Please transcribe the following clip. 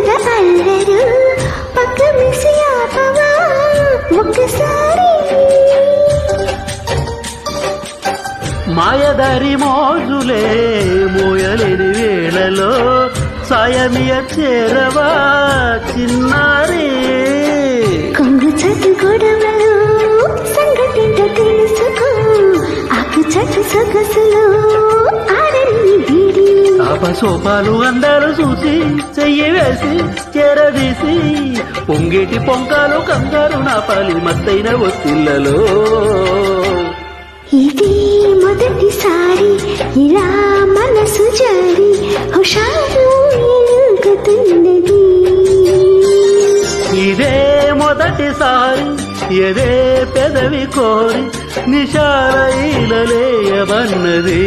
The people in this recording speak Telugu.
అందంగా అల్లరు పక్క మిసి ఆపవా ఒక్కసారి మాయదారి మోజులే మోయలేని వేళలో సాయమియ చేరవా చిన్నారి కొంగు చట్టు గొడవలు సంగతింట తెలుసుకో ఆకు చట్టు సొగసులు ఆడని బీడి సోపాలు అందరూ చూసి చెయ్యి వేసి చేరదీసి పొంగేటి పొంకాలు కంగారు నా పాలి మత్తైన ఒత్తిళ్లలో ఇది మొదటిసారి ఇలా మనసు జారి హుషారు ఎలుగుతున్నది ఇదే మొదటిసారి ఎదే పెదవి కోరి నిశాలైలలేయవన్నది